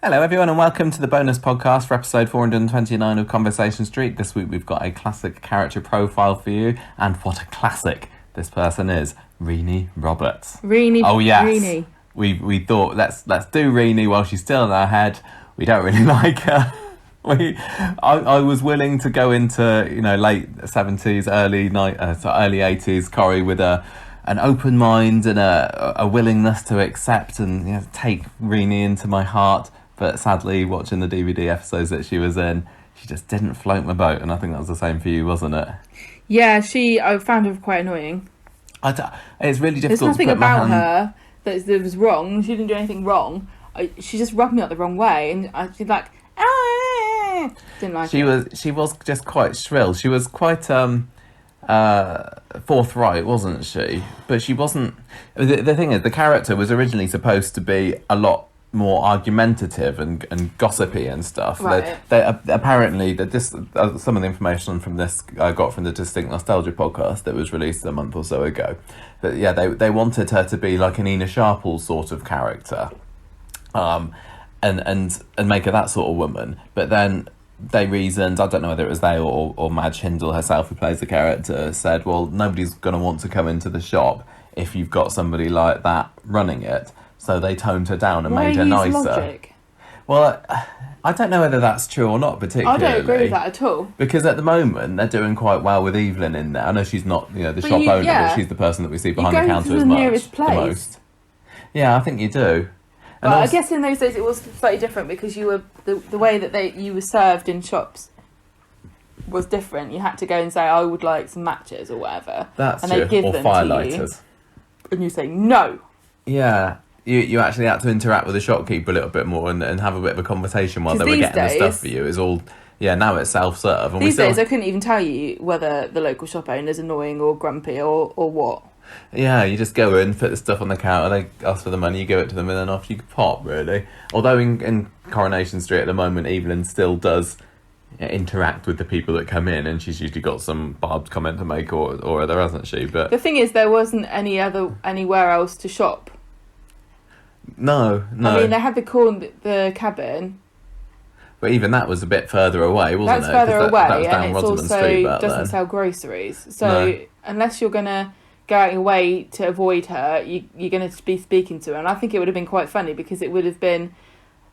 Hello everyone and welcome to the bonus podcast for episode 429 of Conversation Street. This week we've got a classic character profile for you, and what a classic this person is, Renee Roberts. Renee. Oh yes. Renee. We thought let's do Renee while she's still in our head. We don't really like her. I was willing to go into late 70s, early 80s Corrie with an open mind and a willingness to accept and take Renee into my heart. But sadly, watching the DVD episodes that she was in, she just didn't float my boat, and I think that was the same for you, wasn't it? Yeah, I found her quite annoying. It's really difficult. There's nothing to put about my her that was wrong. She didn't do anything wrong. She just rubbed me up the wrong way, and she's like, ah! Didn't like it. She was just quite shrill. She was quite forthright, wasn't she? But she wasn't. The thing is, the character was originally supposed to be a lot more argumentative and gossipy and stuff. Right. They apparently some of the information from this I got from the Distinct Nostalgia podcast that was released a month or so ago. But yeah, they wanted her to be like an Ina Sharple sort of character, and make her that sort of woman. But then they reasoned, I don't know whether it was they or Madge Hindle herself, who plays the character, said, well, nobody's going to want to come into the shop if you've got somebody like that running it. So they toned her down and made her nicer. Logic? Well, I don't know whether that's true or not particularly. I don't agree with that at all. Because at the moment, they're doing quite well with Evelyn in there. I know she's not the shop owner, but she's the person that we see behind the counter as much. You go to the nearest place. The most. Yeah, I think you do. But I guess in those days it was slightly different because you were the way that you were served in shops was different. You had to go and say, I would like some matches or whatever. That's and true. They'd give or them firelighters. To you, and you say no. Yeah. You actually had to interact with the shopkeeper a little bit more and have a bit of a conversation while they were getting the stuff for you. It's all, now it's self-serve. And these days I couldn't even tell you whether the local shop owner's annoying or grumpy or what. Yeah, you just go in, put the stuff on the counter, they ask for the money, you give it to them, and then off you pop, really. Although in Coronation Street at the moment, Evelyn still does interact with the people that come in, and she's usually got some barbed comment to make or other, hasn't she? But the thing is, there wasn't anywhere else to shop. No. I mean, they had the cabin. But even that was a bit further away, wasn't it? That's further away, that was down and it's Rosamond Street also doesn't then. sell groceries. So unless you're going to go out your way to avoid her, you're going to be speaking to her. And I think it would have been quite funny because it would have been...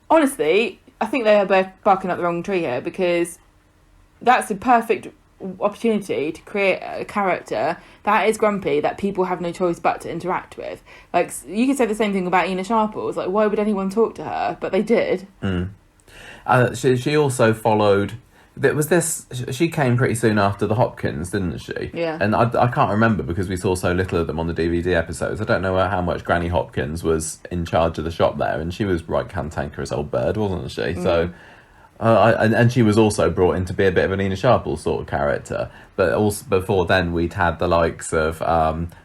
Honestly, I think they are barking up the wrong tree here, because that's a perfect opportunity to create a character that is grumpy, that people have no choice but to interact with. Like, you could say the same thing about Ina Sharple. It's like, why would anyone talk to her? But they did. She also followed... She came pretty soon after the Hopkins, didn't she? Yeah. And I can't remember because we saw so little of them on the DVD episodes. I don't know how much Granny Hopkins was in charge of the shop there, and she was right cantankerous old bird, wasn't she? So... and she was also brought in to be a bit of an Ina Sharple sort of character. But also before then, we'd had the likes of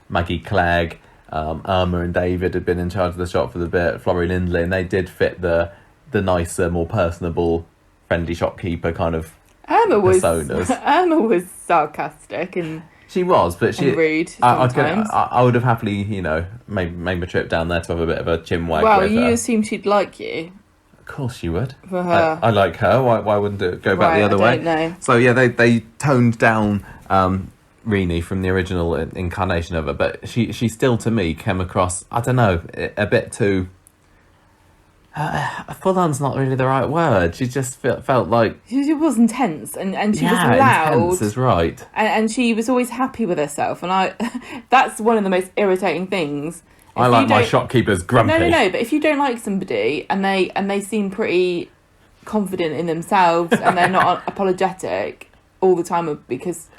Maggie Clegg, Irma and David had been in charge of the shop for the bit, Florrie Lindley, and they did fit the nicer, more personable, friendly shopkeeper kind of personas. Irma was sarcastic and... She was, but she... And rude sometimes. I would have happily, made my trip down there to have a bit of a chinwag with her. Well, you assumed she'd like you. Of course she would. For her. I like her. Why wouldn't it go back the other way? I don't know. So yeah, they toned down Renee from the original incarnation of her, but she still to me came across, I don't know, a bit too... full on's not really the right word. She just felt like... She was intense and she was loud. Intense is right. And she was always happy with herself. And that's one of the most irritating things. I like my shopkeepers grumpy. No, but if you don't like somebody and they seem pretty confident in themselves and they're not apologetic all the time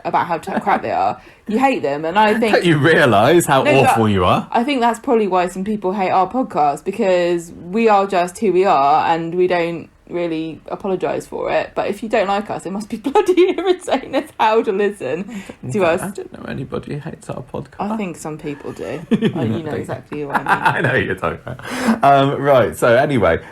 about how crap they are, you hate them. And I think... Don't you realise how awful you are? I think that's probably why some people hate our podcast, because we are just who we are and we don't really apologise for it. But if you don't like us, it must be bloody irritating as hell to listen to us. I don't know anybody who hates our podcast. I think some people do. You know exactly what I mean. I know you're talking about. Right, so anyway,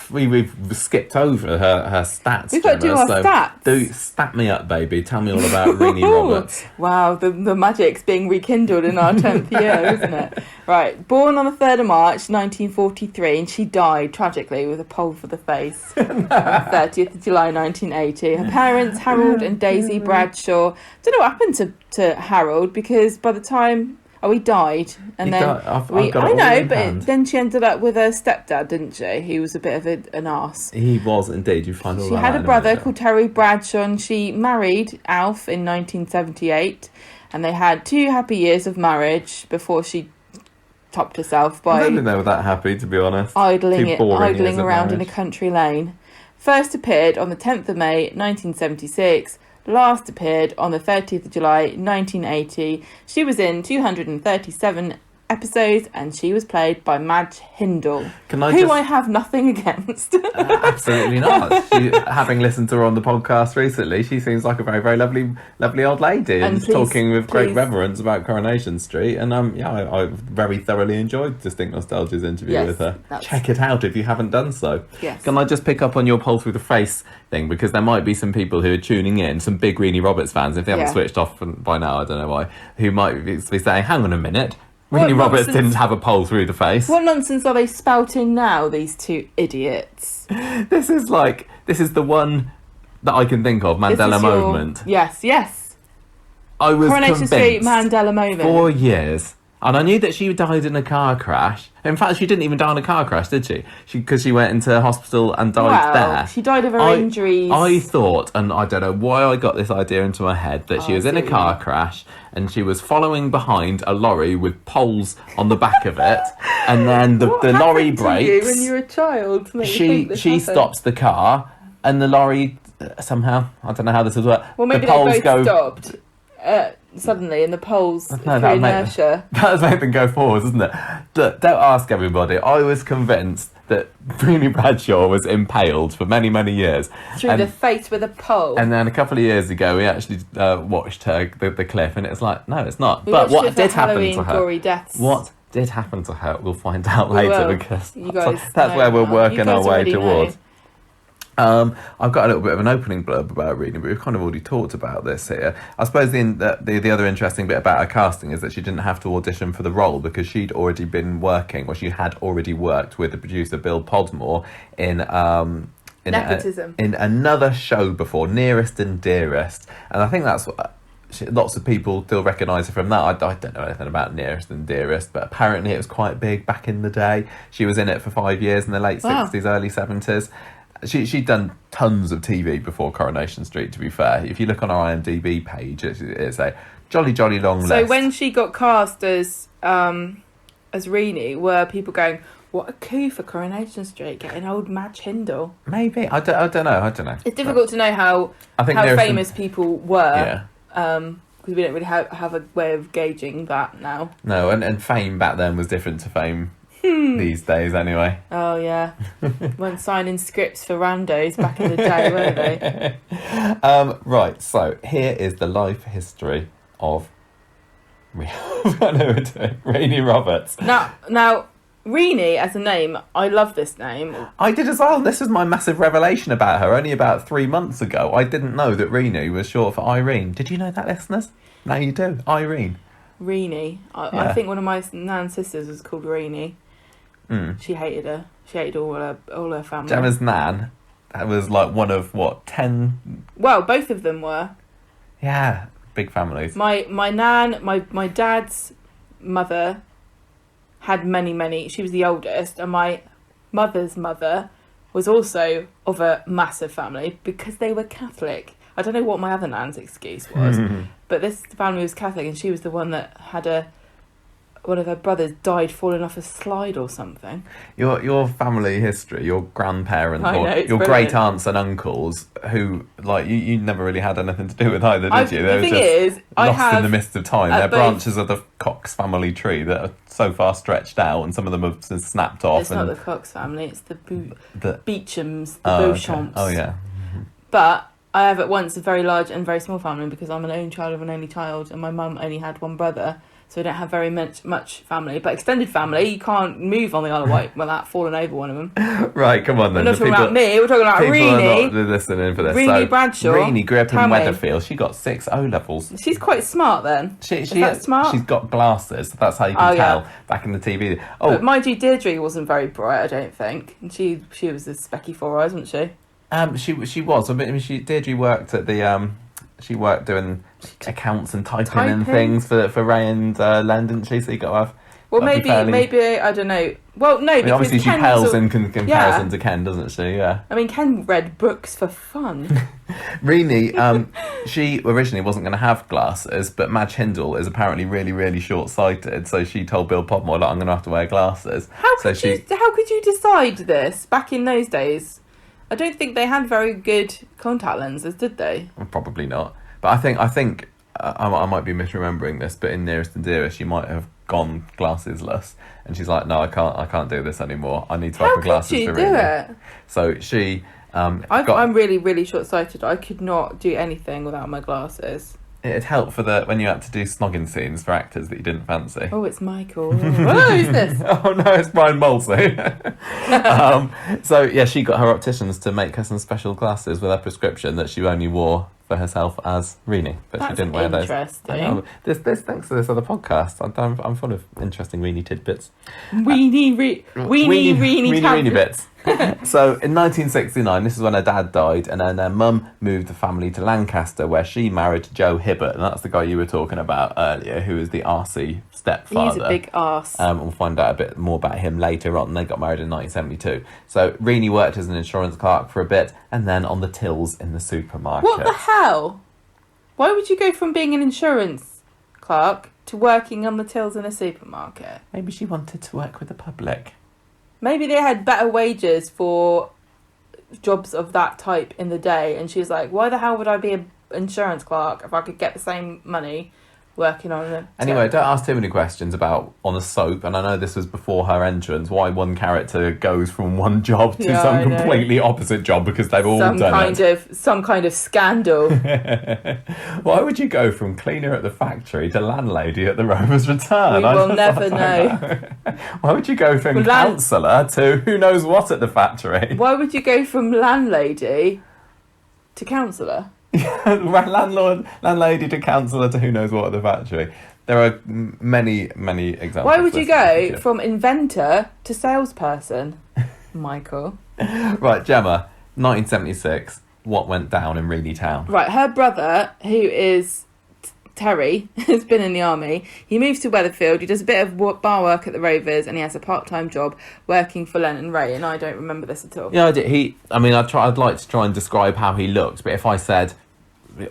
we've skipped over her stats. We've got to do our stats. Stat me up, baby. Tell me all about Renee Roberts. Wow, the magic's being rekindled in our 10th year, isn't it? Right, born on the 3rd of March 1943, and she died tragically with a pole for the face on the 30th of July 1980. Her parents, Harold and Daisy Bradshaw. Don't know what happened to Harold, because by the time he died, and then she ended up with her stepdad, didn't she? He was a bit of an arse. He was indeed. You find all She had a brother called Terry Bradshaw, and she married Alf in 1978, and they had 2 happy years of marriage before she topped herself by. I don't think they were that happy, to be honest. Idling around in a country lane. First appeared on the 10th of May 1976. Last appeared on the 30th of July 1980. She was in 237 episodes, and she was played by Madge Hindle, I have nothing against. Absolutely not. Having listened to her on the podcast recently, she seems like a very, very lovely old lady, and talking with great reverence about Coronation Street. And I very thoroughly enjoyed Distinct Nostalgia's interview with her. Check it out if you haven't done so. Yes. Can I just pick up on your pole through the face thing, because there might be some people who are tuning in, some big Renee Roberts fans, if they haven't switched off by now, I don't know why, who might be saying, hang on a minute, Renee Roberts didn't have a pole through the face. What nonsense are they spouting now, these two idiots? This is the one that I can think of, Mandela moment. Yes. I was Coronation Street Mandela moment. 4 years. And I knew that she died in a car crash. In fact, she didn't even die in a car crash, did she? Because she went into hospital and died there. She died of her injuries. I thought, and I don't know why I got this idea into my head, that she was in a car crash and she was following behind a lorry with poles on the back of it, and then the lorry brakes. You when you were a child? She stops the car, and the lorry somehow, I don't know how this would work. Well, maybe the poles they both stopped. Suddenly, and the poles through inertia. That was made them go forwards, isn't it? Don't ask everybody. I was convinced that Renee Bradshaw was impaled for many, many years. Through the face with a pole. And then a couple of years ago, we actually watched the clip, and it's like, no, it's not. But what did happen to her? Gory deaths. What did happen to her? We'll find out later, because that's where we're working our way towards. Know. I've got a little bit of an opening blurb about Renee, but we've kind of already talked about this here. I suppose the other interesting bit about her casting is that she didn't have to audition for the role, because she'd already been working, or she had already worked with the producer Bill Podmore in Nepotism. In another show before, Nearest and Dearest, and I think that's what lots of people still recognise her from that. I don't know anything about Nearest and Dearest, but apparently it was quite big back in the day. She was in it for 5 years in the late 60s, early 70s. She'd done tons of TV before Coronation Street, to be fair. If you look on our IMDb page, it's a jolly long list. So when she got cast as Renee, were people going, what a coup for Coronation Street, getting old Madge Hindle? Maybe. I don't know. It's difficult to know how famous people were. Because we don't really have a way of gauging that now. No, and fame back then was different to fame these days anyway. Oh yeah. When signing scripts for randos back in the day, weren't they? Right, so here is the life history of Renee Roberts. Now Renee as a name, I love this name. I did as well. This was my massive revelation about her only about 3 months ago. I didn't know that Renee was short for Irene. Did you know that, listeners? Now you do. Irene. Renee. I think one of my nan's sisters was called Renee. She hated her. She hated all her family. Gemma's nan was like one of 10. Well, both of them were. Yeah, big families. My nan, my dad's mother had many. She was the oldest, and my mother's mother was also of a massive family because they were Catholic. I don't know what my other nan's excuse was, but this family was Catholic, and she was the one that had one of her brothers died falling off a slide or something. Your family history, your grandparents, your great aunts and uncles, who like you never really had anything to do with either, did you? The thing is, lost in the mist of time. They're branches of the Cox family tree that are so far stretched out, and some of them have snapped off. It's not the Cox family; it's the Beechams, the Beauchamps. Okay. Oh yeah. But I have at once a very large and very small family because I'm an only child of an only child, and my mum only had one brother. so I don't have very much family. But extended family, you can't move on the Isle of Wight without falling over one of them. Right, come on then. We're not talking about me, we're talking about People Renee. are not listening for this. Renee Bradshaw. Renee grew up in Tell me. Weatherfield. She got 6 O-levels. She's quite smart then. Is that smart? She's got glasses. That's how you can tell back in the TV. Oh, but mind you, Deirdre wasn't very bright, I don't think. And she was a specky 4 eyes, wasn't she? She was. I mean, Deirdre worked at the she worked doing accounts and typing and things for Ray and Len, didn't she? So you got to have. Well, maybe I don't know. Well, no, because obviously she pales in comparison to Ken, doesn't she? Yeah. I mean, Ken read books for fun. Renee, she originally wasn't going to have glasses, but Madge Hindle is apparently really, really short-sighted, so she told Bill Podmore, "I'm going to have to wear glasses." How could you decide this back in those days? I don't think they had very good contact lenses, did they? Probably not. But I think I might be misremembering this, but in Nearest and Dearest, she might have gone glassesless, and she's like, "No, I can't do this anymore. I need to have my glasses for Renee." How could you do it? So she. I'm really, really short-sighted. I could not do anything without my glasses. It'd help for when you had to do snogging scenes for actors that you didn't fancy. Oh, it's Michael. Oh, who's this? Oh no, it's Brian Molsey. So yeah, she got her opticians to make her some special glasses with a prescription that she only wore for herself as Renee, but she didn't wear those. Interesting. I know. This thanks to this other podcast. I'm full of interesting Renee tidbits. Weenie bits. So in 1969, this is when her dad died, and then her mum moved the family to Lancaster, where she married Joe Hibbert, and that's the guy you were talking about earlier, who is the arsey stepfather. He's a big arse. We'll find out a bit more about him later on. They got married in 1972. So Renee worked as an insurance clerk for a bit, and then on the tills in the supermarket. What the hell? Why would you go from being an insurance clerk to working on the tills in a supermarket? Maybe she wanted to work with the public. Maybe they had better wages for jobs of that type in the day, and she's like, why the hell would I be an insurance clerk if I could get the same money working on a... Anyway, don't ask too many questions about on a soap, and I know this was before her entrance, why one character goes from one job to some completely opposite job because they've all done some kind of scandal. Why would you go from cleaner at the factory to landlady at the Rover's Return? We will never know. Why would you go from counsellor to who knows what at the factory? Why would you go from landlady to counsellor? Landlady to counsellor to who knows what at the factory. There are many examples. Why would you go from inventor to salesperson, Michael? Right, Gemma, 1976. What went down in Renee Town? Right, her brother, who is Terry, has been in the army. He moves to Weatherfield. He does a bit of bar work at the Rovers, and he has a part-time job working for Len and Ray. And I don't remember this at all. Yeah, I did. I'd like to try and describe how he looked, but if I said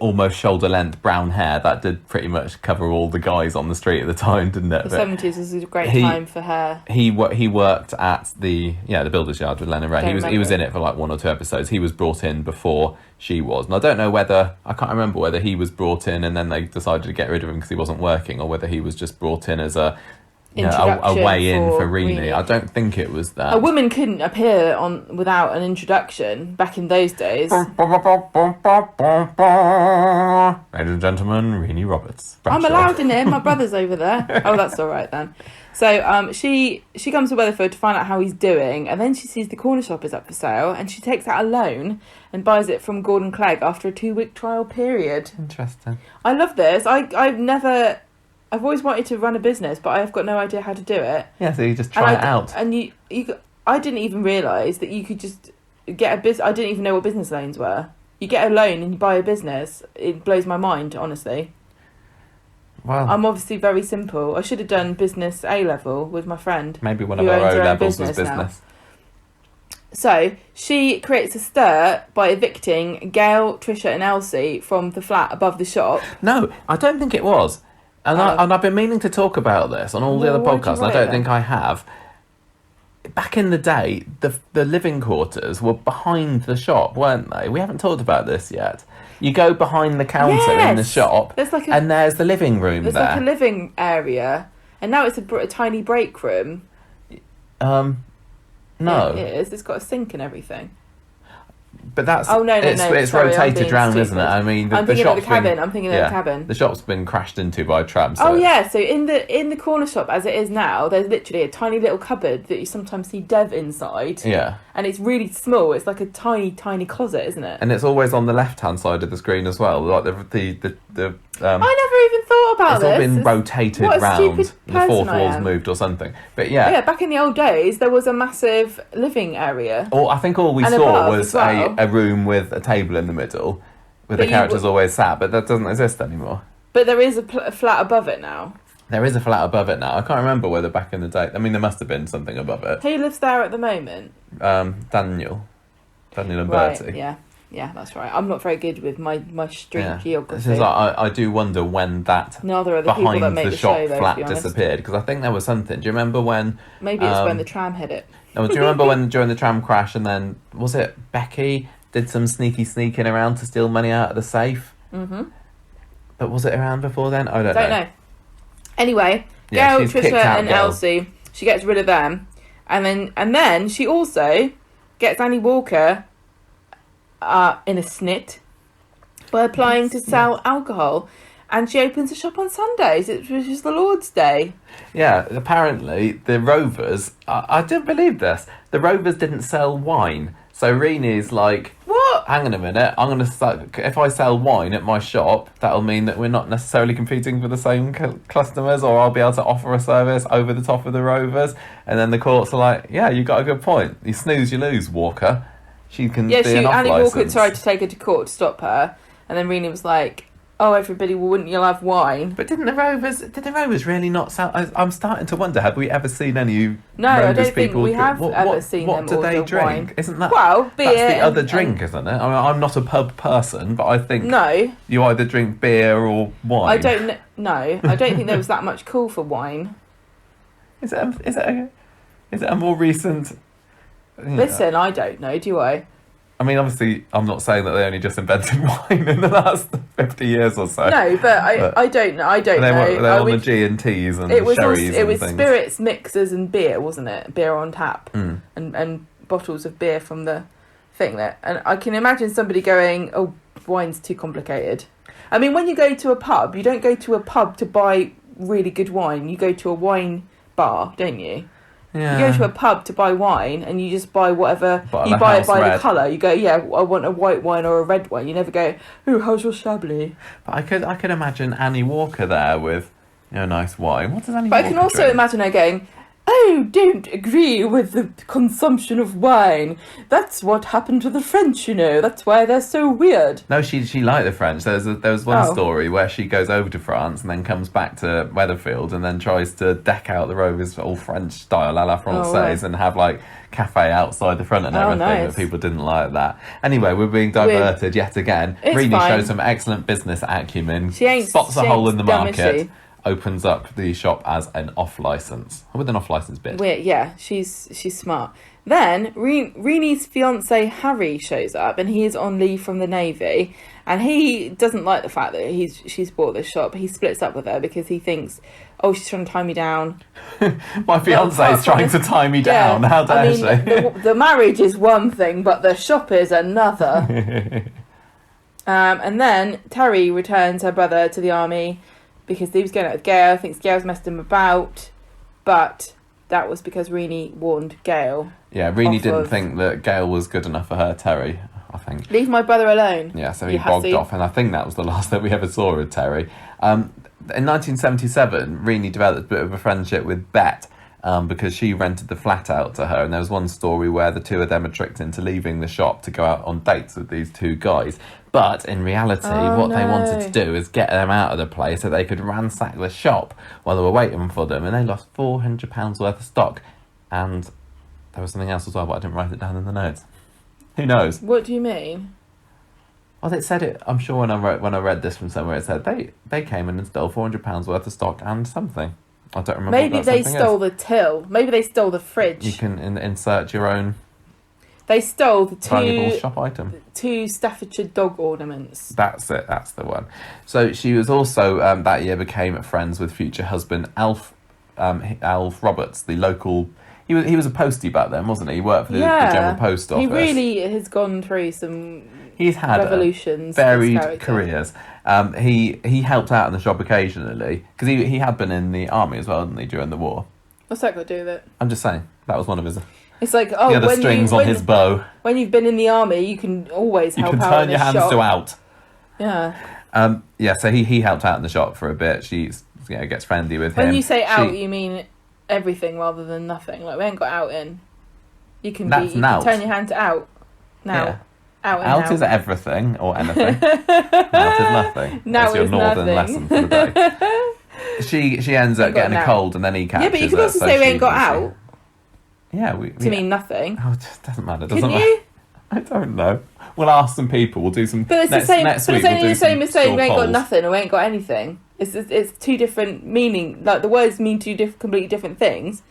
almost shoulder length brown hair, that did pretty much cover all the guys on the street at the time, didn't it? The 70s was a great time for hair. He worked at the Builders Yard with Len and Ray. He was in it for like 1 or 2 episodes. He was brought in before she was, and I don't know I can't remember whether he was brought in and then they decided to get rid of him because he wasn't working, or whether he was just brought in as a way in for Renee. I don't think it was that. A woman couldn't appear without an introduction back in those days. Ladies and gentlemen, Renee Roberts. I'm allowed in here. My brother's over there. Oh, that's all right then. So she comes to Weatherfield to find out how he's doing, and then she sees the corner shop is up for sale, and she takes out a loan and buys it from Gordon Clegg after a 2-week trial period. Interesting. I love this. I've always wanted to run a business, but I've got no idea how to do it. Yeah, so you just try it out. And I didn't even realise that you could just get a business. I didn't even know what business loans were. You get a loan and you buy a business. It blows my mind, honestly. Well, I'm obviously very simple. I should have done business A-level with my friend. Maybe one of our O-levels was business. Now. So she creates a stir by evicting Gail, Trisha and Elsie from the flat above the shop. No, I don't think it was. And I've been meaning to talk about this on all the other podcasts, and I don't think I have. Back in the day, the living quarters were behind the shop, weren't they? We haven't talked about this yet. You go behind the counter in the shop, and there's the living room there. There's like a living area, and now it's a tiny break room. No. Yeah, it is. It's got a sink and everything. But that's Oh, no, it's sorry, I'm rotated being round, isn't it? stupid. I mean, I'm the thinking of the shop's cabin. been, I'm thinking of the cabin. The shop's been crashed into by a tram. So Oh yeah, so in the corner shop as it is now, there's literally a tiny little cupboard that you sometimes see Dev inside. Yeah. And it's really small. It's like a tiny, tiny closet, isn't it? And it's always on the left-hand side of the screen as well. Like the I never even thought about it's this. all been rotated what a round. stupid The fourth person I wall's am. moved or something. But yeah. Yeah, back in the old days, there was a massive living area. I think all we And saw above was as well. a room with a table in the middle, where But the characters always sat. But that doesn't exist anymore. But there is a flat above it now. There is a flat above it now. I can't remember whether back in the day. I mean, there must have been something above it. Who lives there at the moment? Daniel and Right, Bertie. yeah, that's right. I'm not very good with my street geography. This is like, I do wonder when that Neither are the people that behind make the the shop show, though, flat to be honest. disappeared, because I think there was something. Do you remember when? Maybe it's when the tram hit it. Do you remember when during the tram crash, and then was it Becky did some sneaking around to steal money out of the safe? Mm-hmm. But was it around before then? I don't know. Anyway, Yeah, Gail, she's kicked Trisha, out and Gail. Elsie. She gets rid of them, and then she also gets Annie Walker in a snit by applying to sell alcohol, and she opens a shop on Sundays, which is the Lord's Day. Yeah, apparently the Rovers. I didn't believe this. The Rovers didn't sell wine, so Reenie's like, What? hang on a minute, I'm going to start, if I sell wine at my shop, that'll mean that we're not necessarily competing for the same customers, or I'll be able to offer a service over the top of the Rovers. And then the courts are like, yeah, you got a good point. You snooze, you lose, Walker. She can be an off Annie Walker licence. tried to take her to court to stop her, and then Reenie was like, oh, everybody, well, wouldn't you have wine? But did the Rovers really not sell? I'm starting to wonder, have we ever seen any No, I Rovers don't think people we have ever seen what them do they order drink? wine. Isn't that Well, beer that's the other and- drink, isn't it? I mean, I'm not a pub person, but I think No, you either drink beer or wine. I don't think there was that much call for wine. Is it a more recent? Listen, I don't know, do I? I mean, obviously, I'm not saying that they only just invented wine in the last 50 years or so. No, but I don't know. I don't They know. were on the G&Ts and it was sherries also, it was and things. spirits, mixers, and beer, wasn't it? Beer on tap, Mm. and bottles of beer from the thing there. And I can imagine somebody going, "Oh, wine's too complicated." I mean, when you go to a pub, you don't go to a pub to buy really good wine. You go to a wine bar, don't you? Yeah. You go to a pub to buy wine, and you just buy whatever. Bottle You of buy it house by the red. colour. You go, yeah, I want a white wine or a red wine. You never go, oh, how's your Chablis? But I could imagine Annie Walker there with, nice wine. What does Annie But Walker I can also drink? imagine her going, oh, don't agree with the consumption of wine. That's what happened to the French, That's why they're so weird. No, she liked the French. There was one Oh. story where she goes over to France and then comes back to Weatherfield and then tries to deck out the Rovers all French style, à la Française, right. and have like cafe outside the front and Oh, everything. nice. But people didn't like that. Anyway, we're being diverted yet again. It's Reenie fine. shows some excellent business acumen. She ain't spots a hole in the dumb, is market. she? Opens up the shop as an off license with an off license bid. Yeah, she's smart. Then Reenie's fiance Harry shows up, and he is on leave from the Navy, and he doesn't like the fact that she's bought this shop. He splits up with her because he thinks, oh, she's trying to tie me down. My fiance is trying to tie me down. How dare she? The marriage is one thing, but the shop is another. And then Terry returns her brother to the army because he was going out with Gail. Thinks Gail's messed him about, but that was because Reenie warned Gail. Yeah, Reenie off didn't of- think that Gail was good enough for her, Terry, I think. Leave my brother alone. Yeah, so he you bogged hussy. off, and I think that was the last that we ever saw of Terry. In 1977, Reenie developed a bit of a friendship with Bet, because she rented the flat out to her, and there was one story where the two of them are tricked into leaving the shop to go out on dates with these two guys. But in reality, what they wanted to do is get them out of the place so they could ransack the shop while they were waiting for them, and they lost £400 worth of stock. And there was something else as well, but I didn't write it down in the notes. Who knows? What do you mean? Well, it said it. I'm sure when I read this from somewhere, it said they came in and stole £400 worth of stock and something. I don't remember. Maybe what that they something stole is. the till. Maybe they stole the fridge. You can insert your own They stole the valuable shop item. two Staffordshire dog ornaments. That's it. That's the one. So she was also that year became friends with future husband Alf Roberts, the local He was a postie back then, wasn't he? He worked for the General Post Office. He really has gone through some He's had revolutions, varied careers. He helped out in the shop occasionally because he had been in the army as well, hadn't he, during the war? What's that got to do with it? I'm just saying that was one of his. It's like he had the strings on his bow. When you've been in the army, you can always help out. You can turn your hands to out. Yeah. So he helped out in the shop for a bit. She gets friendly with him. When you say out, you mean everything rather than nothing. Like we ain't got out in. You can turn your hand to out. Now. Yeah. Out is everything or anything. Out is nothing. That's your northern lesson for the day. She ends up getting a cold and then he catches it. Yeah, but you could also say we ain't got out. Yeah, to mean nothing. Oh, it just doesn't matter. Can you? I don't know. We'll ask some people. We'll do some. But it's next the same. Next but week it's only we'll the same as saying we ain't got polls. nothing or we ain't got anything. It's two different meaning. Like the words mean two completely different things,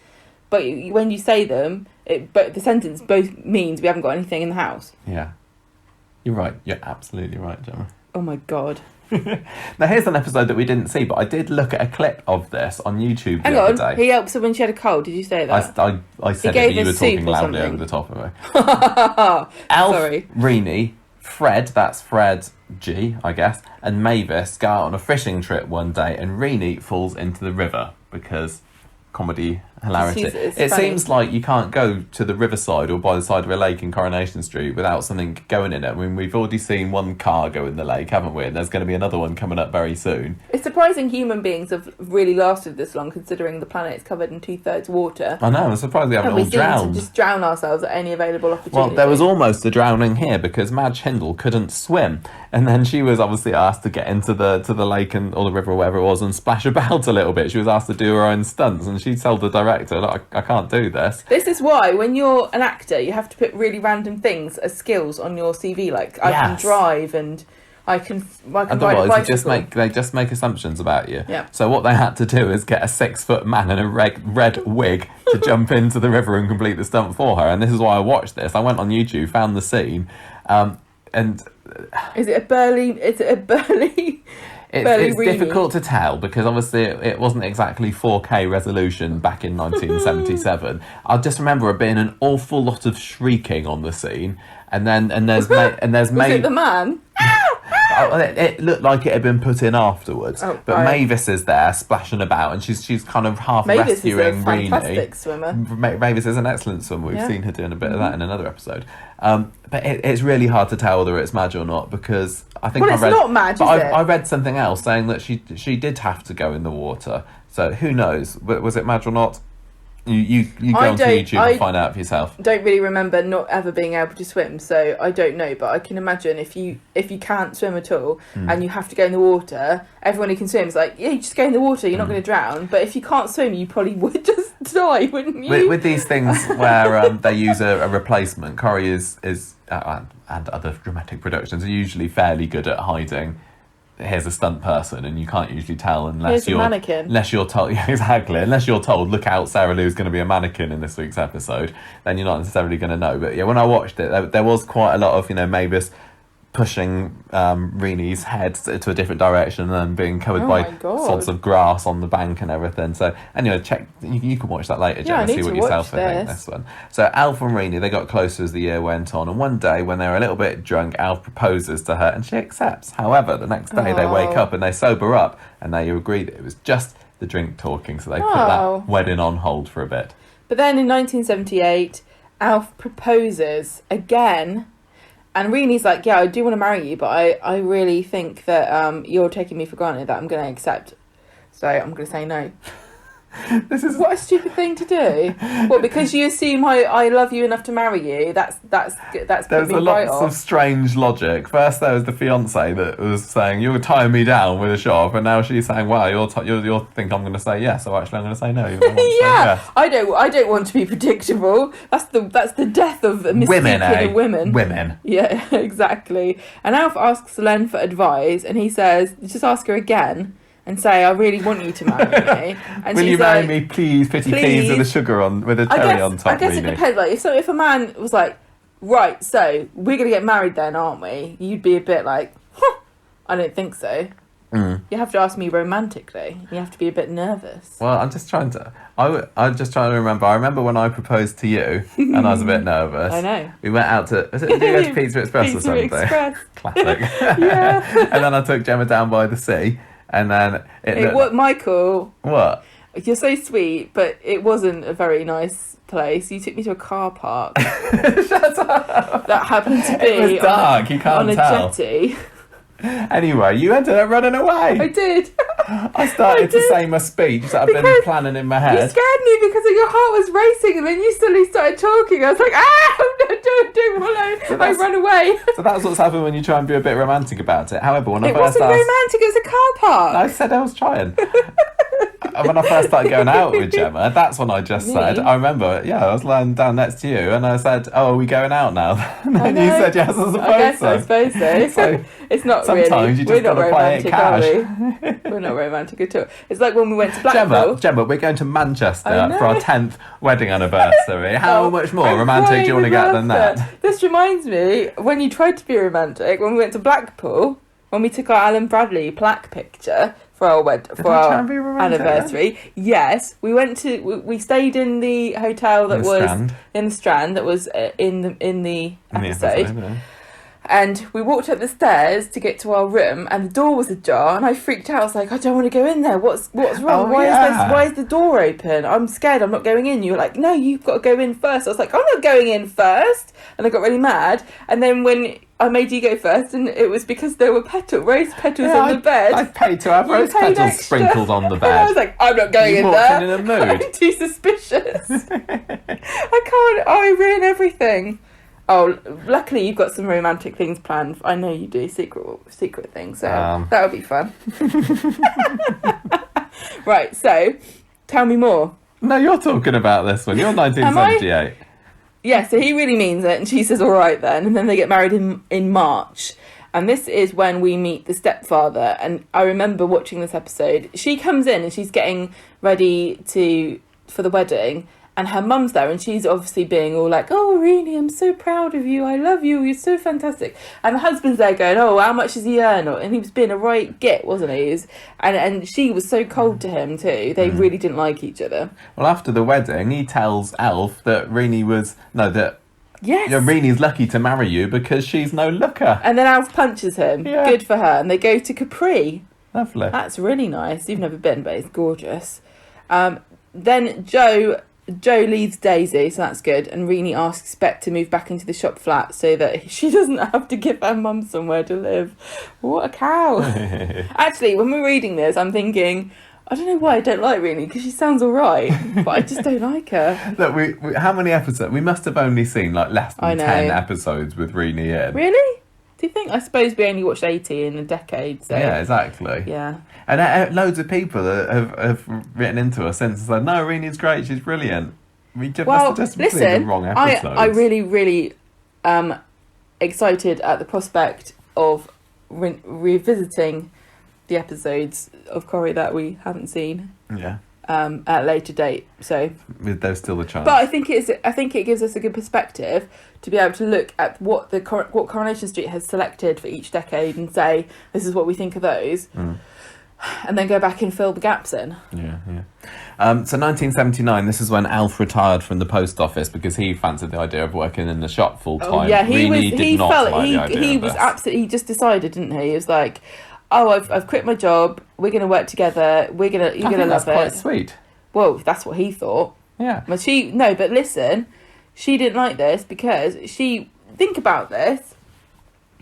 but when you say them, but the sentence both means we haven't got anything in the house. Yeah, you're right. You're absolutely right, Gemma. Oh my god. Now here's an episode that we didn't see, but I did look at a clip of this on YouTube the other day. He helps her when she had a cold. Did you say that? I said it, but you were talking loudly over the top of it. Alf, Renee, Fred, that's Fred G, I guess, and Mavis go out on a fishing trip one day, and Renee falls into the river because comedy hilarity. It seems like you can't go to the riverside or by the side of a lake in Coronation Street without something going in it. I mean, we've already seen one car go in the lake, haven't we? And there's going to be another one coming up very soon. It's surprising human beings have really lasted this long, considering the planet is covered in 2/3 water. I know, I'm surprised we haven't all drowned. To just drown ourselves at any available opportunity. Well, there was almost a drowning here because Madge Hindle couldn't swim, and then she was obviously asked to get into the lake or the river or whatever it was and splash about a little bit. She was asked to do her own stunts, and she told the director, "Look, I can't do this." This is why when you're an actor, you have to put really random things as skills on your CV, like I can drive and I can ride a bicycle. They just make assumptions about you. Yeah. So what they had to do is get a 6-foot man in a red wig to jump into the river and complete the stunt for her. And this is why I watched this. I went on YouTube, found the scene, and is it a burly? It's difficult to tell because obviously it wasn't exactly 4K resolution back in 1977. I just remember it being an awful lot of shrieking on the scene, and there's was it the man? It looked like it had been put in afterwards, but Mavis is there splashing about, and she's kind of half rescuing Renee. Fantastic swimmer. Mavis is an excellent swimmer. We've seen her doing a bit of that in another episode. But it's really hard to tell whether it's Madge or not because I think it's not Madge. I read something else saying that she did have to go in the water. So who knows? Was it Madge or not? You go onto YouTube and find out for yourself. Don't really remember not ever being able to swim, so I don't know. But I can imagine if you can't swim at all and you have to go in the water, everyone who can swim is like, yeah, you just go in the water, you're not going to drown. But if you can't swim, you probably would just die, wouldn't you? With these things where they use a replacement, Corrie is and other dramatic productions are usually fairly good at hiding. Here's a stunt person, and you can't usually tell unless you're told. Yeah, exactly. Unless you're told, look out, Sarah Lou's going to be a mannequin in this week's episode, then you're not necessarily going to know. But yeah, when I watched it, there was quite a lot of Mavis pushing Renee's head to a different direction and then being covered by sods of grass on the bank and everything. So anyway, check. You can watch that later, Jen, and see what yourself think this one. So Alf and Renee, they got closer as the year went on, and one day when they were a little bit drunk, Alf proposes to her and she accepts. However, the next day they wake up and they sober up, and they agree that it was just the drink talking, so they put that wedding on hold for a bit. But then in 1978, Alf proposes again. And Renee's like, yeah, I do want to marry you, but I really think that you're taking me for granted, that I'm going to accept. So I'm going to say no. What a stupid thing to do. Well, because you assume I love you enough to marry you, that's there's a lot of strange logic. First there was the fiance that was saying, you're tying me down with a shop, and now she's saying, wow, you think I'm going to say yes, so actually I'm going to say no. Yes. I don't want to be predictable. That's the death of women. Women. Yeah, exactly. And Alf asks Len for advice, and he says, just ask her again. And say, I really want you to marry me. And will you marry me, please, please, with a sugar with a cherry on top? I guess it depends. Like, if a man was like, right, so we're gonna get married then, aren't we? You'd be a bit like, huh, I don't think so. You have to ask me romantically. You have to be a bit nervous. Well, I'm just trying to remember. I remember when I proposed to you, and I was a bit nervous. I know. We went out to, did you go to Pizza Express or something? Express. Classic. Yeah. And then I took Gemma down by the sea, and then Michael. What? You're so sweet, but it wasn't a very nice place. You took me to a car park. Shut up. That happened to be It was dark, you can't tell. on a jetty. Anyway, you ended up running away. I did. I started to say my speech that I've been planning in my head. You scared me because your heart was racing, and then you suddenly started talking. I was like, don't follow. I run away. So that's what's happened when you try and be a bit romantic about it. However, when I it first wasn't romantic, it was a car park. I said I was trying. When I first started going out with Gemma, that's when I just said, I remember, I was lying down next to you, and I said, oh, are we going out now? And then you said, yes, I suppose so. So it's not sometimes really. You just got to play it cash. We're not romantic at all. It's like when we went to Blackpool. Gemma, we're going to Manchester for our 10th wedding anniversary. How much more romantic do you want to get than that? This reminds me, when you tried to be romantic, when we went to Blackpool, when we took our Alan Bradley plaque picture for our anniversary. Yes, we stayed in the hotel that was in the Strand, that was in the episode. And we walked up the stairs to get to our room, and the door was ajar, and I freaked out. I was like, I don't want to go in there. What's wrong? Why is the door open? I'm scared. I'm not going in. You were like, no, you've got to go in first. I was like, I'm not going in first. And I got really mad. And then when I made you go first, and it was because there were rose petals on the bed. I paid to have rose petals extra. Sprinkled on the bed. And I was like, I'm not going in there. In a mood. I'm too suspicious. I ruin everything. Oh, luckily you've got some romantic things planned. I know you do, secret things, so that'll be fun. Right, so tell me more. No, you're talking about this one. You're 1978. Yeah, so he really means it, and she says, all right then, and then they get married in March. And this is when we meet the stepfather, and I remember watching this episode. She comes in and she's getting ready for the wedding, and her mum's there, and she's obviously being all like, oh, Renee, I'm so proud of you. I love you. You're so fantastic. And the husband's there going, oh, how much does he earn? And he was being a right git, wasn't he? And she was so cold to him too. They really didn't like each other. Well, after the wedding, he tells Alf that Renee's lucky to marry you because she's no looker. And then Alf punches him. Yeah. Good for her. And they go to Capri. Lovely. That's really nice. You've never been, but it's gorgeous. Then Joe leaves Daisy, so that's good, and Renee asks Bet to move back into the shop flat so that she doesn't have to give her mum somewhere to live. What a cow. Actually, when we're reading this, I'm thinking, I don't know why I don't like Renee, because she sounds alright, but I just don't like her. Look, we how many episodes? We must have only seen like less than 10 episodes with Renee in. Really? Do you think? I suppose we only watched 80 in a decade. So. Yeah, exactly. Yeah. And loads of people have written into us since and said, no, Renee's great, she's brilliant. We just listen, the wrong episodes. I really, really excited at the prospect of revisiting the episodes of Corrie that we haven't seen. Yeah. At a later date. So there's still a chance. But I think it gives us a good perspective to be able to look at what Coronation Street has selected for each decade and say, this is what we think of those. And then go back and fill the gaps in. Yeah. So 1979, this is when Alf retired from the post office because he fancied the idea of working in the shop full time. Oh, yeah, he just decided, didn't he? He was like, oh, I've quit my job. We're going to work together. You're going to love it. That's quite sweet. Well, that's what he thought. Yeah. But but listen, she didn't like this because think about this.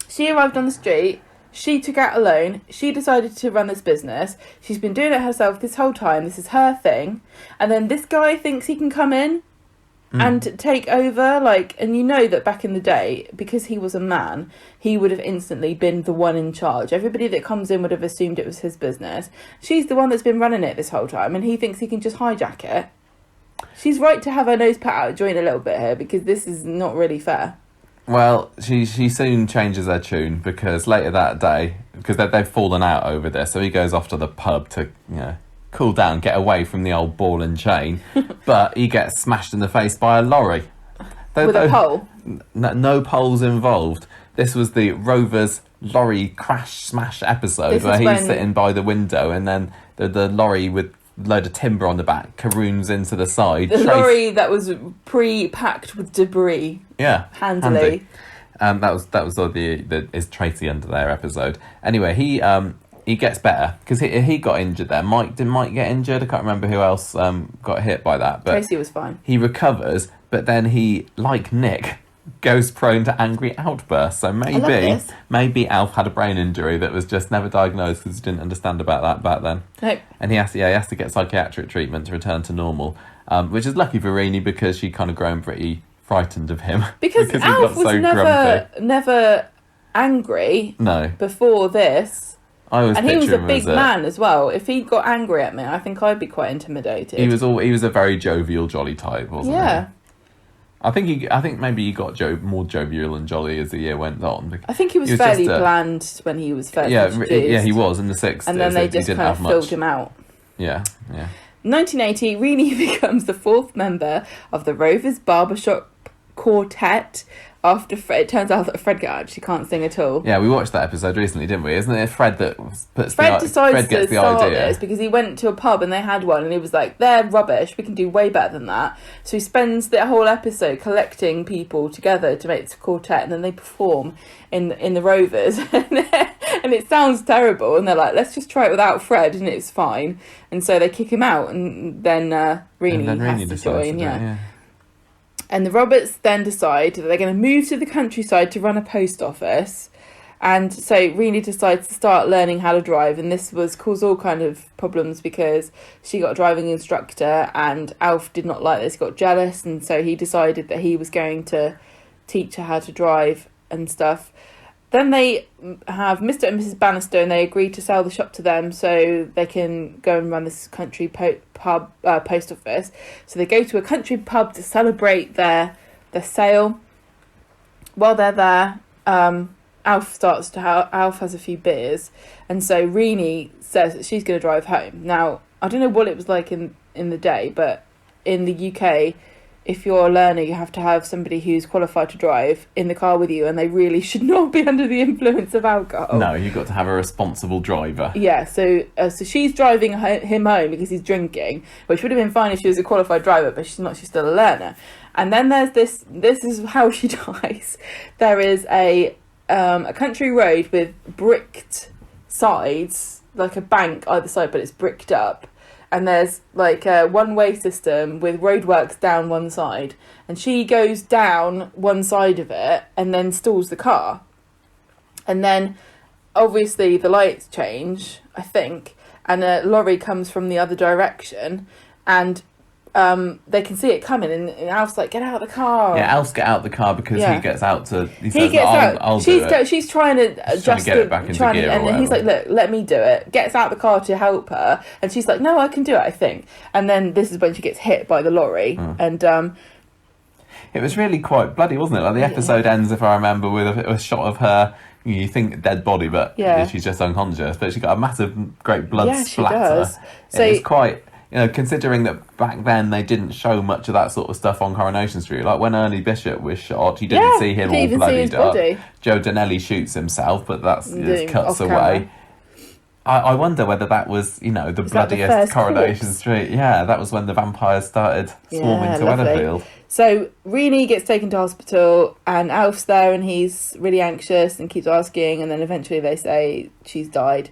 She arrived on the street. She took out a loan. She decided to run this business. She's been doing it herself this whole time. This is her thing. And then this guy thinks he can come in and take over, and you know that back in the day, because he was a man, he would have instantly been the one in charge. Everybody that comes in would have assumed it was his business. She's the one that's been running it this whole time, and he thinks he can just hijack it. She's right to have her nose put out of joint a little bit here, because this is not really fair. Well, she soon changes her tune, because later that day, because they've fallen out over this, so he goes off to the pub to, cool down, get away from the old ball and chain, but he gets smashed in the face by a lorry. With a pole? No poles involved. This was the Rovers lorry crash smash episode This where is he's when- sitting by the window and then the lorry with load of timber on the back caroons into the side. The lorry that was pre-packed with debris. Yeah, Handily. handy. That was the is Tracy under there episode. Anyway, he gets better because he got injured there. Did Mike get injured? I can't remember who else got hit by that. But Tracy was fine. he recovers, but then he, like Nick, goes prone to angry outbursts. So maybe Alf had a brain injury that was just never diagnosed because he didn't understand about that back then. Nope. And he has to get psychiatric treatment to return to normal, which is lucky for Renee because she kind of grown pretty frightened of him Because he Alf got was so grumpy. never angry No, before this. I always And he was picture a him big as man as well. If he got angry at me, I think I'd be quite intimidated. he was a very jovial, jolly type, wasn't he? Yeah. I think maybe he got more jovial and jolly as the year went on. I think he was just fairly bland when he was first introduced. Yeah, he was in the 60s. And then they he just didn't kind of have filled much. him out. Yeah. 1980, Renee becomes the fourth member of the Rovers Barbershop Quartet after Fred. It turns out that Fred actually can't sing at all. Yeah, we watched that episode recently, didn't we? Isn't it Fred that puts Fred the decides Fred gets to the start idea? this because he went to a pub and they had one and he was like, they're rubbish, we can do way better than that. So he spends the whole episode collecting people together to make this quartet and then they perform in the Rovers and it sounds terrible and they're like, let's just try it without Fred and it's fine. And so they kick him out and then Renee has to join. Yeah. And the Roberts then decide that they're going to move to the countryside to run a post office. And so Renee decides to start learning how to drive. And this caused all kind of problems because she got a driving instructor and Alf did not like this, got jealous. And so he decided that he was going to teach her how to drive and stuff. Then they have Mr. and Mrs. Bannister and they agree to sell the shop to them so they can go and run this country pub post office. So they go to a country pub to celebrate their sale. While they're there, Alf has a few beers and so Renee says that she's going to drive home. Now, I don't know what it was like in the day, but in the UK, if you're a learner, you have to have somebody who's qualified to drive in the car with you, and they really should not be under the influence of alcohol. No, you've got to have a responsible driver. Yeah, so she's driving him home because he's drinking, which would have been fine if she was a qualified driver, but she's not, she's still a learner. And then there's this is how she dies. There is a country road with bricked sides, like a bank either side, but it's bricked up. And there's like a one-way system with roadworks down one side. And she goes down one side of it and then stalls the car. And then obviously the lights change, I think, and a lorry comes from the other direction and they can see it coming and Alf's like, get out of the car. Yeah, Alf's get out of the car because Yeah. he gets out to... He He says, gets out. I'll do it. She's trying to adjust get it back into gear or and he's like, whatever. look, let me do it. Gets out of the car to help her, and she's like, no, I can do it, I think. And then this is when she gets hit by the lorry, and It was really quite bloody, wasn't it? Like the episode ends, if I remember, with a shot of her. You think dead body, but Yeah. she's just unconscious. But she got a massive, great blood Yeah, she splatter. does. So- It was quite, considering that back then they didn't show much of that sort of stuff on Coronation Street. Like when Ernie Bishop was shot, you didn't Yeah, see him you didn't all even see bloodied his up. body. Joe Donnelly shoots himself, but that's Doing cuts off away. I wonder whether that was, the that the bloodiest first Coronation corpse? Street. Yeah, that was when the vampires started swarming Yeah, to lovely. Weatherfield. So Renee gets taken to hospital and Alf's there and he's really anxious and keeps asking, and then eventually they say she's died.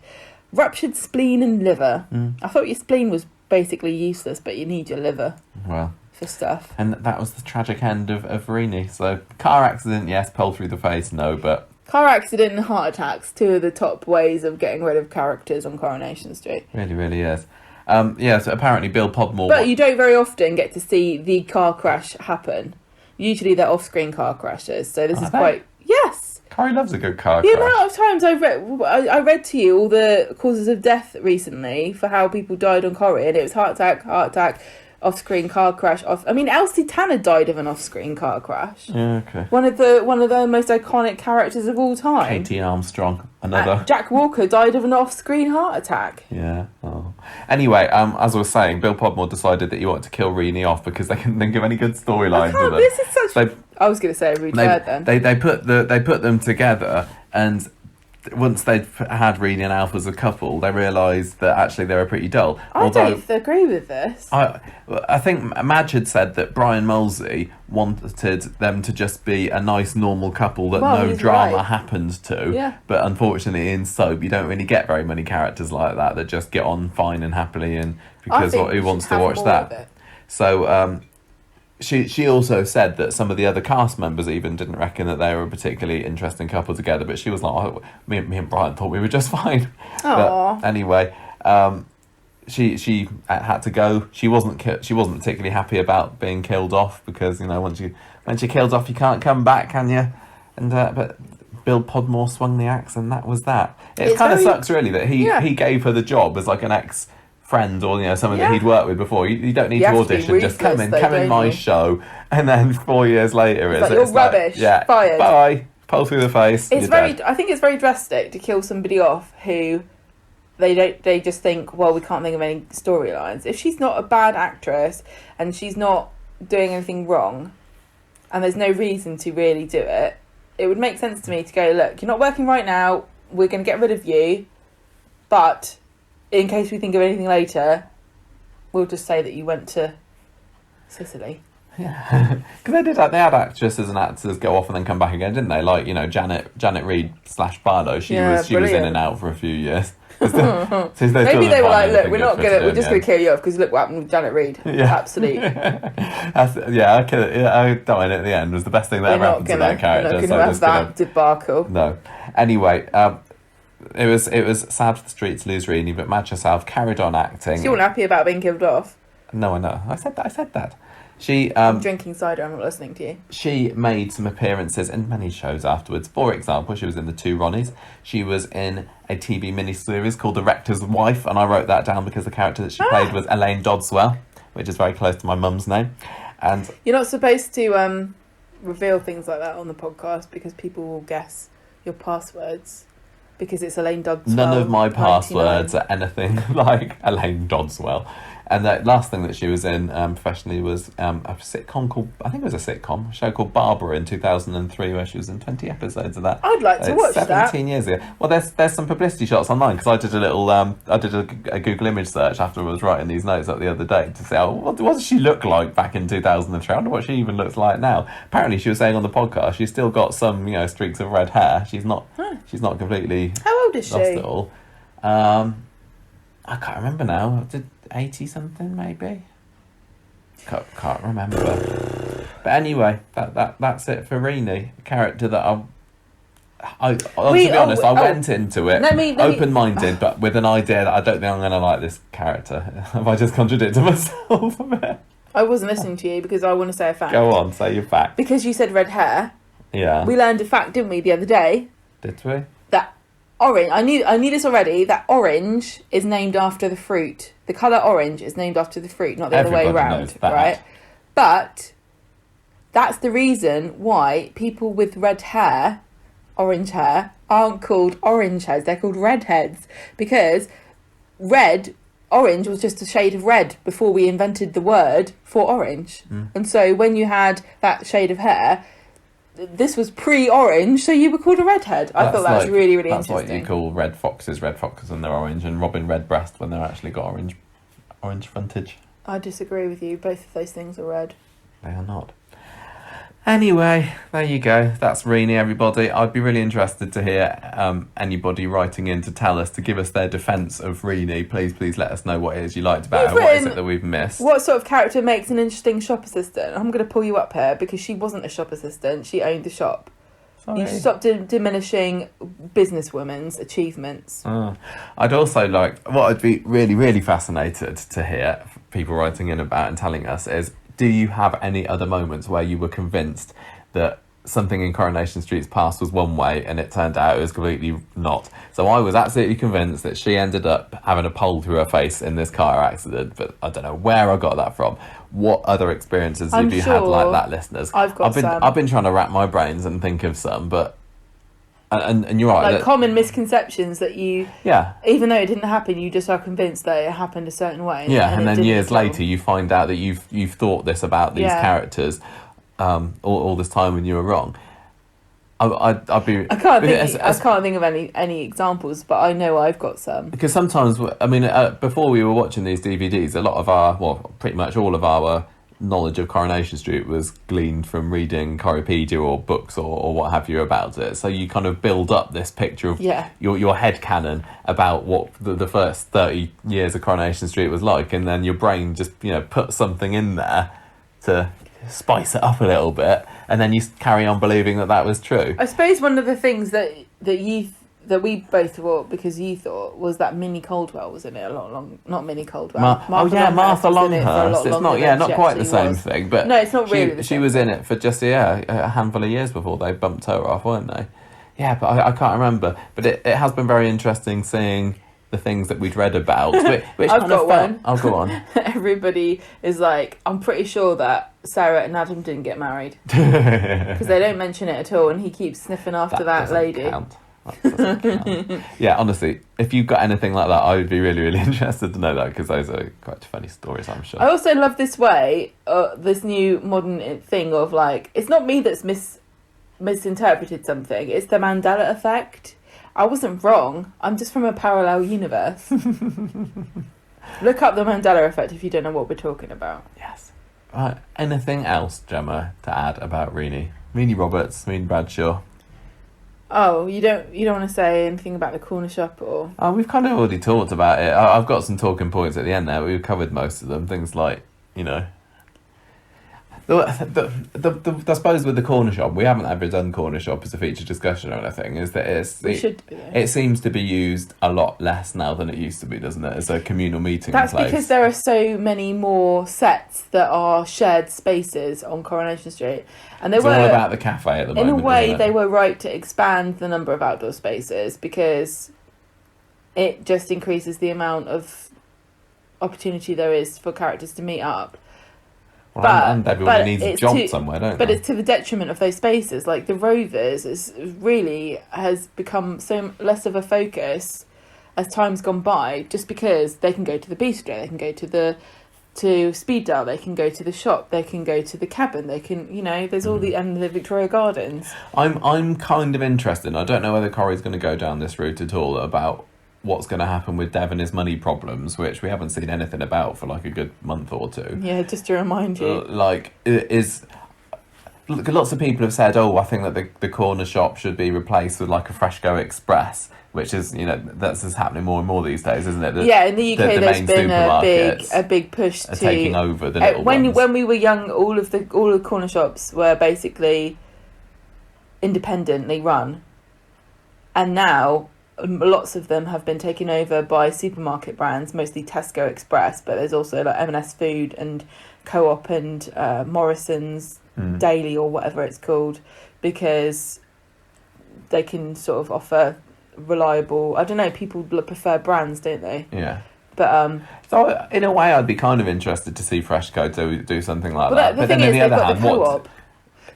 Ruptured spleen and liver. I thought your spleen was basically useless, but you need your liver Well, for stuff. and that was the tragic end of Renee. So, car accident, yes. Pole through the face, no. But Car accident and heart attacks, two of the top ways of getting rid of characters on Coronation Street. really, really is. So apparently Bill Podmore... But you don't very often get to see the car crash happen. Usually they're off-screen car crashes, so this is they? quite... Yes! Corrie loves a good car The crash. amount of times I read to you all the causes of death recently for how people died on Corrie, and it was heart attack, off-screen car crash. Elsie Tanner died of an off-screen car crash. Yeah, okay. One of the most iconic characters of all time. Katie Armstrong, another. Jack Walker died of an off-screen heart attack. Yeah. Oh. Anyway, as I was saying, Bill Podmore decided that he wanted to kill Renee off because they couldn't think of any good storylines with them. This is such. So I was going to say a rude word then. They put them together, and once they'd had Renee and Alf as a couple, they realised that actually they were pretty dull. I don't agree with this. I think Madge had said that Brian Molesey wanted them to just be a nice, normal couple that no drama happened to. Yeah. But unfortunately, in soap, you don't really get very many characters like that just get on fine and happily, and because who wants to watch that? So she also said that some of the other cast members even didn't reckon that they were a particularly interesting couple together, but she was like, oh, me and Brian thought we were just fine. Aww. But anyway, she had to go. She wasn't particularly happy about being killed off, because once you're killed off, you can't come back, can you? And but Bill Podmore swung the axe, and that was that. It kind of sucks, really, that he gave her the job as like an ex-friend or someone that he'd worked with before. You don't need to audition, just come in my show, and then 4 years later it's like, you're rubbish. Yeah, fired. Bye. Pull through the face. It's I think it's very drastic to kill somebody off who they just think, well, we can't think of any storylines. If she's not a bad actress and she's not doing anything wrong, and there's no reason to really do it, it would make sense to me to go, look, you're not working right now, we're going to get rid of you, but in case we think of anything later, we'll just say that you went to Sicily. Yeah, because they had actresses and actors go off and then come back again, didn't they? Like Janet Reid / Barlow. She was in and out for a few years. Maybe they were like, look, we're just going to kill you off because look what happened with Janet Reid. Yeah. Absolutely. I dying at the end was the best thing that ever happened to that character. We're not going to have that debacle. No. Anyway, it was sad for the street to lose Renee, but Madge herself carried on acting. She wasn't happy about being killed off. No, I know. I said that. I'm drinking cider, I'm not listening to you. She made some appearances in many shows afterwards. For example, she was in The Two Ronnies. She was in a TV miniseries called The Rector's Wife, and I wrote that down because the character that she played was Elaine Dodswell, which is very close to my mum's name. And you're not supposed to reveal things like that on the podcast because people will guess your passwords. Because it's Elaine Dodswell. None of my passwords are anything like Elaine Dodswell. And the last thing that she was in professionally was a sitcom called, I think it was a show called Barbara in 2003, where she was in 20 episodes of that. I'd like to watch 17 years ago. Well, there's some publicity shots online, because I did a little, I did a Google image search after I was writing these notes up the other day to say, what does she look like back in 2003? I wonder what she even looks like now. Apparently, she was saying on the podcast, she's still got some, streaks of red hair. She's not completely. How old is she? Lost it all. I can't remember now. 80 something maybe. Can't remember. But anyway, that's it for Renee, a character that to be honest, I went into it open-minded, but with an idea that I don't think I'm going to like this character. Have I just contradicted myself a bit? I wasn't listening to you because I want to say a fact. Go on, say your fact. Because you said red hair. Yeah. We learned a fact, didn't we, the other day? Did we? That orange. I knew this already. That orange is named after the fruit. The colour orange is named after the fruit, not the other way around, right? But that's the reason why people with red hair, orange hair, aren't called orange heads. They're called redheads, because orange was just a shade of red before we invented the word for orange. And so when you had that shade of hair, this was pre-orange, so you were called a redhead. I thought that was really, really interesting. That's what you call red foxes when they're orange, and robin redbreast when they're actually got orange frontage. I disagree with you. Both of those things are red. They are not. Anyway, there you go. That's Renee, everybody. I'd be really interested to hear anybody writing in to tell us, to give us their defence of Renee. Please let us know what it is you liked about her. What is it that we've missed? What sort of character makes an interesting shop assistant? I'm going to pull you up here because she wasn't a shop assistant. She owned the shop. Sorry. You stopped diminishing businesswomen's achievements. I'd also what I'd be really, really fascinated to hear people writing in about and telling us is, do you have any other moments where you were convinced that something in Coronation Street's past was one way and it turned out it was completely not? So I was absolutely convinced that she ended up having a pole through her face in this car accident, but I don't know where I got that from. What other experiences have you had like that, listeners? I've been trying to wrap my brains and think of some, but and you're right. Like common misconceptions that you, even though it didn't happen, you just are convinced that it happened a certain way. And then years later, you find out that you've thought this about these characters all this time when you were wrong. I'd be. I can't think of any examples, but I know I've got some. Because sometimes, I mean, before we were watching these DVDs, a lot of pretty much all of our knowledge of Coronation Street was gleaned from reading Corriepedia or books or what have you about it. So you kind of build up this picture of your headcanon about what the first 30 years of Coronation Street was like, and then your brain just, puts something in there to spice it up a little bit, and then you carry on believing that was true. I suppose one of the things that we both thought, because you thought, was that Minnie Caldwell was in it a lot long. Not Minnie Caldwell. Martha Longhurst. It's not quite the same thing, but no, it's not really. She was in it for just a handful of years before they bumped her off, weren't they? Yeah, but I can't remember. But it has been very interesting seeing the things that we'd read about. Which I've got one. I'll go on. Everybody is like, I'm pretty sure that Sarah and Adam didn't get married because they don't mention it at all, and he keeps sniffing after that lady. Count. Yeah, honestly, if you've got anything like that, I would be really, really interested to know that, because those are quite funny stories, I'm sure. I also love this this new modern thing of like, it's not me that's misinterpreted something, it's the Mandela effect. I wasn't wrong, I'm just from a parallel universe. Look up the Mandela effect if you don't know what we're talking about. Yes. Right, anything else, Gemma, to add about Renee Roberts, Renee Bradshaw? Oh, you don't want to say anything about the corner shop, or? Oh, we've kind of already talked about it. I've got some talking points at the end there. We've covered most of them. Things like, I suppose with the corner shop, we haven't ever done corner shop as a feature discussion or anything. Is that it seems to be used a lot less now than it used to be, doesn't it? As a communal meeting place. That's because there are so many more sets that are shared spaces on Coronation Street, and it's all about the cafe at the moment. In a way, they were right to expand the number of outdoor spaces, because it just increases the amount of opportunity there is for characters to meet up. Well, and everyone needs a job somewhere, don't they? But it's to the detriment of those spaces. Like the Rovers has become so less of a focus as time's gone by, just because they can go to the bistro, they can go to Speed Dial, they can go to the shop, they can go to the cabin, they can, there's all and the Victoria Gardens. I'm kind of interested. I don't know whether Corrie's going to go down this route at all about what's going to happen with Dev and his money problems, which we haven't seen anything about for like a good month or two. Yeah, just to remind you. Lots of people have said, I think that the corner shop should be replaced with like a Fresco Express, which is, that's just happening more and more these days, isn't it? In the UK there's been a big push to taking over the little ones. When we were young, all of the corner shops were basically independently run, and now lots of them have been taken over by supermarket brands, mostly Tesco Express, but there's also like M&S Food and Co-op and Morrison's Daily or whatever it's called, because they can sort of offer reliable, I don't know, people prefer brands, don't they? Yeah. But so in a way I'd be kind of interested to see Freshco do something like that. The thing is, they've got the Co-op.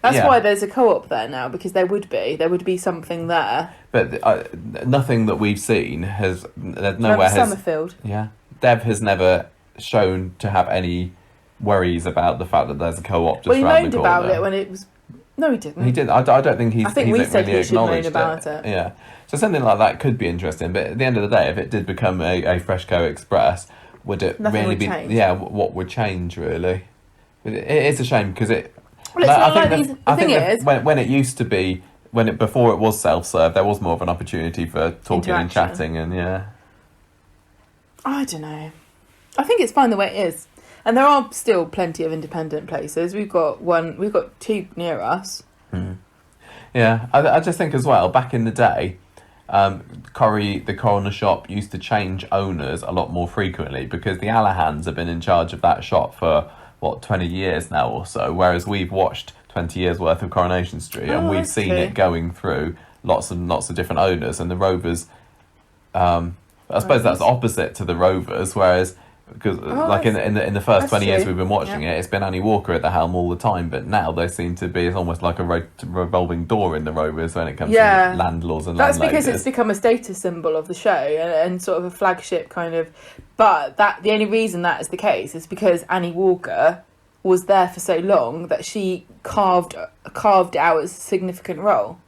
That's why there's a Co-op there now, because there would be something there. But nothing that we've seen has Summerfield. Yeah, Dev has never shown to have any worries about the fact that there's a Co-op just around the corner. Well, he moaned about it when it was. No, he didn't. He didn't. I don't think he's. I think we said he should moan about it. Yeah, so something like that could be interesting. But at the end of the day, if it did become a Freshco Express, would it really be? Change. Yeah, what would change really? It is a shame because it. Well, I think when it used to be, before it was self-serve, there was more of an opportunity for talking and chatting, and I don't know. I think it's fine the way it is, and there are still plenty of independent places. We've got two near us. Yeah, I just think as well. Back in the day, Corrie, the corner shop, used to change owners a lot more frequently, because the Allahans have been in charge of that shop for 20 years now or so, whereas we've watched 20 years worth of Coronation Street, and we've seen it going through lots of different owners. And the Rovers, I suppose that's opposite to the Rovers, whereas because in the first 20 years we've been watching it, it's been Annie Walker at the helm all the time, but now they seem to be, it's almost like a revolving door in the Rovers when it comes to landlords and landladies. That's because it's become a status symbol of the show and sort of a flagship kind of, but the only reason that is the case is because Annie Walker was there for so long that she carved carved it out as a significant role.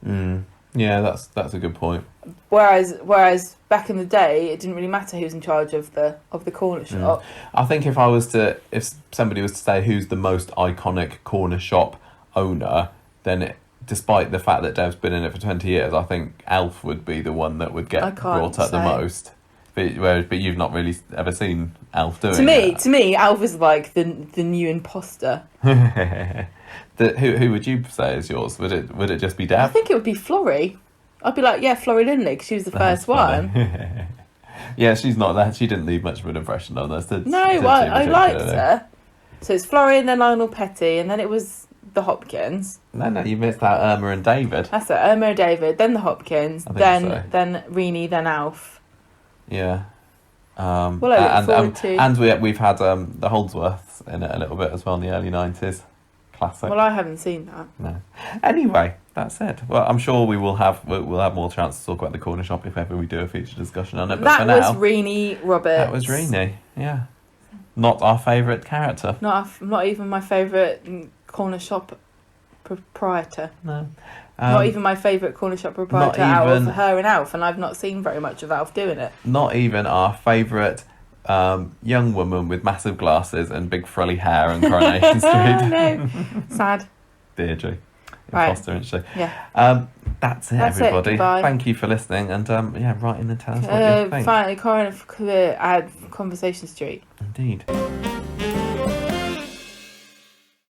Yeah, that's a good point. Whereas back in the day, it didn't really matter who was in charge of the corner shop. I think if somebody was to say who's the most iconic corner shop owner, then despite the fact that Dev's been in it for 20 years, I think Alf would be the one that would get brought up the most. But you've not really ever seen Alf doing it. To me, Alf is like the new imposter. Who would you say is yours? Would it just be Dev? I think it would be Florrie. I'd be like, yeah, Florrie Lindley, because she was the first one. Yeah, she's not that. She didn't leave much of an impression on us. No, I liked her. So it's Florrie and then Lionel Petty, and then it was the Hopkins. No, you missed out Irma and David. That's it, Irma and David, then the Hopkins, then Renee, then Alf. Yeah. I look forward to... And we've had the Holdsworths in it a little bit as well in the early 90s. Classic. Well, I haven't seen that. No. Anyway, that's it. Well, I'm sure we'll have more chance to talk about the corner shop if ever we do a future discussion on it. But that was Renee Roberts. That was Renee, yeah. Not our favourite character. Not even my favourite corner shop proprietor. No. Not even my favourite corner shop proprietor out of her and Alf, and I've not seen very much of Alf doing it. Not even our favourite young woman with massive glasses and big frilly hair on Coronation Street. No, sad. Deirdre. Right. Foster, isn't she? Yeah. That's everybody. Thank you for listening, and write in and tell us what you think. Finally, Conversation Street. Indeed.